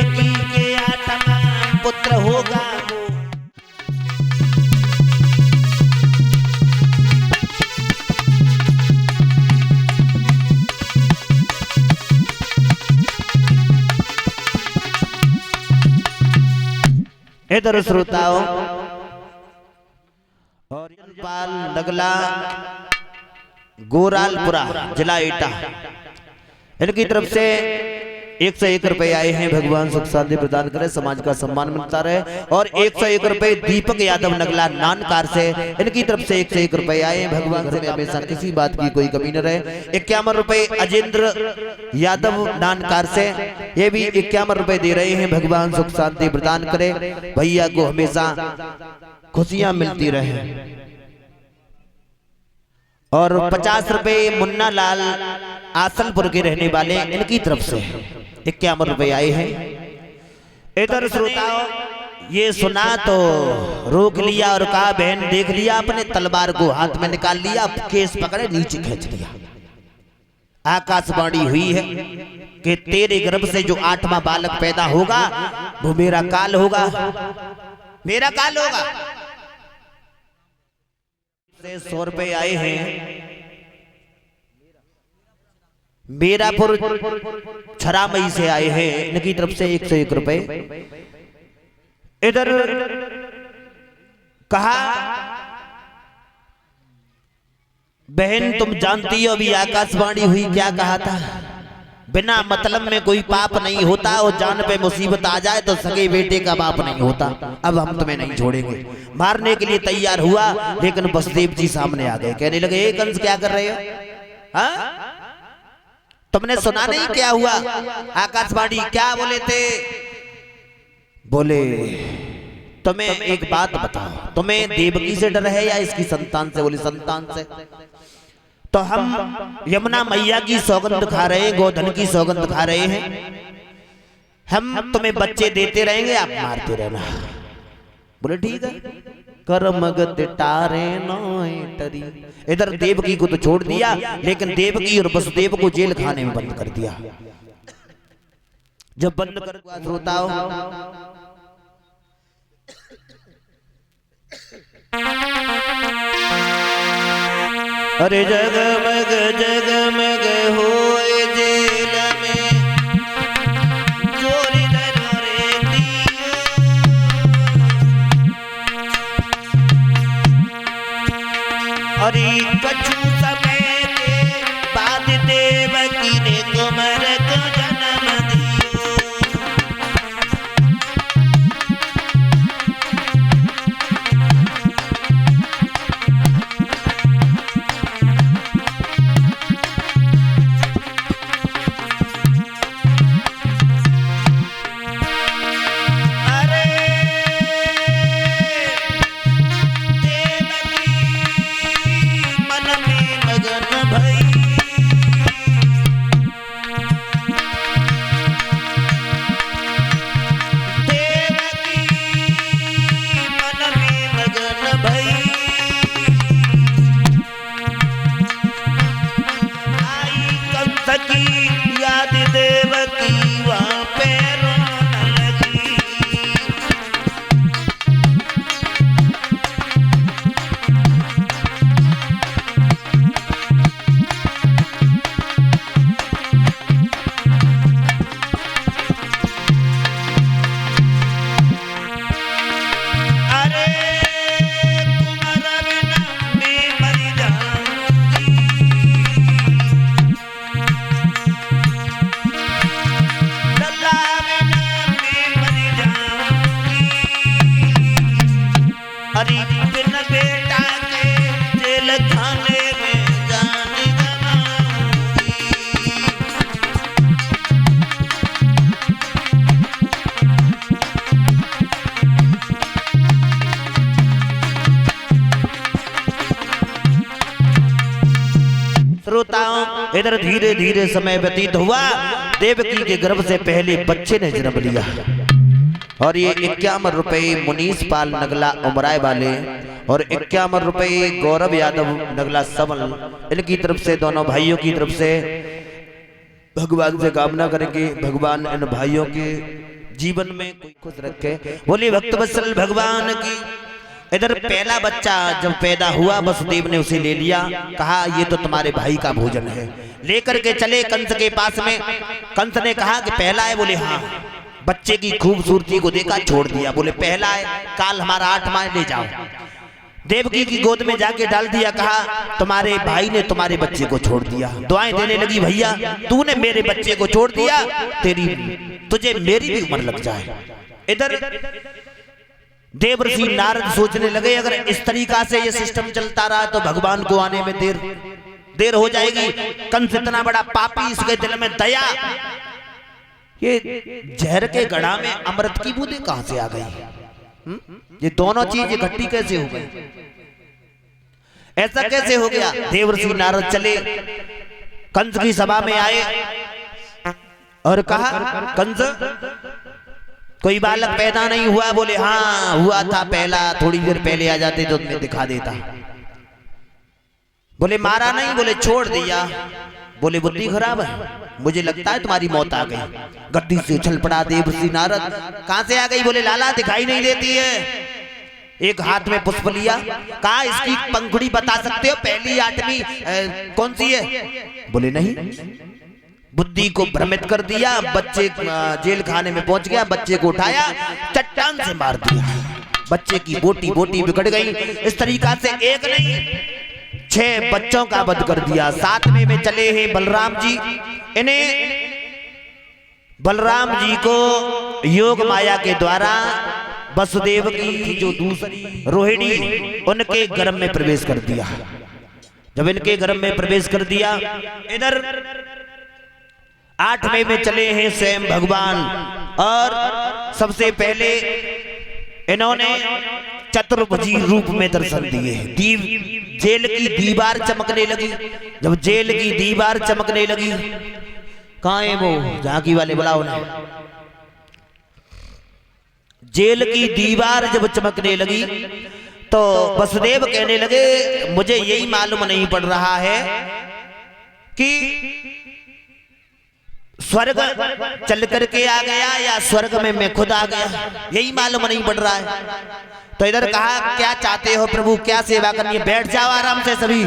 देवकी के आठवां पुत्र होगा वो। इधर श्रोताओं और पाल नगला गोरालपुरा जिला एटा इनकी तरफ से 101 रुपए आए हैं। भगवान सुख शांति प्रदान करे, समाज का सम्मान मिलता रहे। और 101 रुपए दीपक यादव नगला नानकार से इनकी तरफ से 101 रुपए आए हैं। भगवान से हमेशा किसी बात की कोई कमी न रहे। 51 रुपए अजेंद्र यादव नानकार से ये भी 51 रुपए दे रहे हैं। भगवान सुख शांति प्रदान करे, भैया को हमेशा खुशियां मिलती रहे। और 50 रुपए मुन्ना लाल आसलपुर के रहने वाले इनकी तरफ से 51 रुपए आए हैं। इधर श्रोताओं ये सुना तो रोक लिया और कहा बहन देख लिया, अपने तलवार को हाथ में निकाल लिया, केस पकड़े नीचे खींच लिया। आकाशवाणी हुई है कि तेरे गर्भ से जो 8वां बालक पैदा होगा वो मेरा काल होगा, मेरा काल होगा। 100 रुपए आए हैं। मीरापुर छरामई से आए हैं, इनकी तरफ से 101 रुपए। इधर कहा बहन तुम जानती हो अभी आकाशवाणी हुई क्या कहा था, बिना मतलब में कोई पाप नहीं होता और जान पे मुसीबत आ जाए तो सगे बेटे का बाप नहीं होता। अब हम तुम्हें नहीं छोड़ेंगे। मारने के लिए तैयार हुआ लेकिन वसुदेव जी सामने आ गए, कहने लगे एक कंस क्या कर रहे हो? हाँ तुमने सुना नहीं क्या हुआ? आकाशवाणी क्या बोले थे? बोले तुम्हें एक बात बताओ, तुम्हें देवकी से डर है या इसकी संतान से? बोले संतान से। तो हम यमुना मैया की सौगंध खा रहे हैं, गोधन की सौगंध खा रहे हैं, हम तुम्हें बच्चे देते रहेंगे, आप मारते रहना। बोले ठीक है। करमगत टारे नोटरी। इधर देवकी को तो छोड़ दिया लेकिन देवकी और वसुदेव को जेल खाने में बंद कर दिया। जब बंद कर श्रोताओं अरे जगमग जगमग होए जेल में जोरी दरोरे दियो। अरे कछु समय के बाद देवकी ने कुमार को जन्म दियो। श्रोताओं इधर धीरे धीरे समय व्यतीत हुआ। देवकी के गर्भ से पहले बच्चे ने जन्म लिया और ये 51 रुपए मुनीष पाल नगला उमराय वाले और 51 रुपए गौरव यादव नगला सबल, इनकी तरफ से दोनों भाइयों की तरफ से भगवान से कामना करेंगे भगवान इन भाइयों के जीवन में कोई खुश रखे। बोले भक्तवत्सल भगवान की। इधर पहला बच्चा जब पैदा हुआ वसुदेव ने उसे ले लिया, कहा ये तो तुम्हारे भाई का भोजन है। लेकर के चले कंस के पास में। कंस ने कहा कि पहला है। बोले हाँ। बच्चे की खूबसूरती को देखा, छोड़ दिया। बोले पहला है, काल हमारा 8वां ले जाओ। देवकी की गोद में जाके डाल दिया। कहा तुम्हारे भाई ने तुम्हारे बच्चे को छोड़ दिया। दुआएं देने लगी, भैया तूने मेरे बच्चे को छोड़ दिया, तुझे मेरी भी उम्र लग जाए। इधर देवर्षि नारद सोचने लगे अगर इस तरीका से ये सिस्टम चलता रहा तो भगवान को आने में देर हो जाएगी। कंस इतना बड़ा पापी, इसके दिल में दया। ये जहर के गड़ा में अमृत की बूंदें कहां से आ गई? ये दोनों चीज इकट्ठी कैसे हो गई? ऐसा कैसे हो गया? देवर्षि नारद चले, कंस की सभा में आए और कहा कंस कोई बालक पैदा नहीं हुआ? बोले हाँ हुआ था पहला, थोड़ी देर पहले आ जाते तो तुम्हें दिखा देता। बोले मारा नहीं? बोले छोड़ दिया। बोले बुद्धि खराब है, मुझे लगता है तुम्हारी मौत आ गई। गद्दी से उछल पड़ा देवर्षि नारद। कहां से आ गई? बोले लाला दिखाई नहीं देती है। एक हाथ में पुष्प लिया, कहा इसकी पंखुड़ी बता सकते हो पहली 8वीं कौन सी है? बोले नहीं। बुद्धि को भ्रमित कर दिया। बच्चे जेल खाने में पहुंच गया। बच्चे को उठाया, चट्टान से मार दिया। बच्चे की बोटी बोटी बिगड़ गई। इस तरीका से एक नहीं 6 बच्चों का वध कर दिया। 7वें में चले हैं बलराम जी। इन्हें बलराम जी को योग माया के द्वारा वसुदेव की जो दूसरी रोहिणी उनके गर्भ में प्रवेश कर दिया। जब इनके गर्भ में प्रवेश कर दिया, इधर 8वें में चले हैं स्वयं भगवान। और सबसे पहले इन्होंने चतुर्भुजी रूप में दर्शन दिए। जेल की दीवार चमकने लगी। जब जेल की दीवार चमकने लगी, कहाँ है वो झांकी वाले? बुलाओ ना। जेल की दीवार जब चमकने लगी तो वसुदेव कहने लगे मुझे यही मालूम नहीं पड़ रहा है कि स्वर्ग चल करके आ गया या स्वर्ग में मैं खुद आ गया, यही मालूम नहीं पड़ रहा है। तो इधर कहा क्या चाहते हो प्रभु, क्या सेवा करनी है? बैठ जाओ आराम से सभी।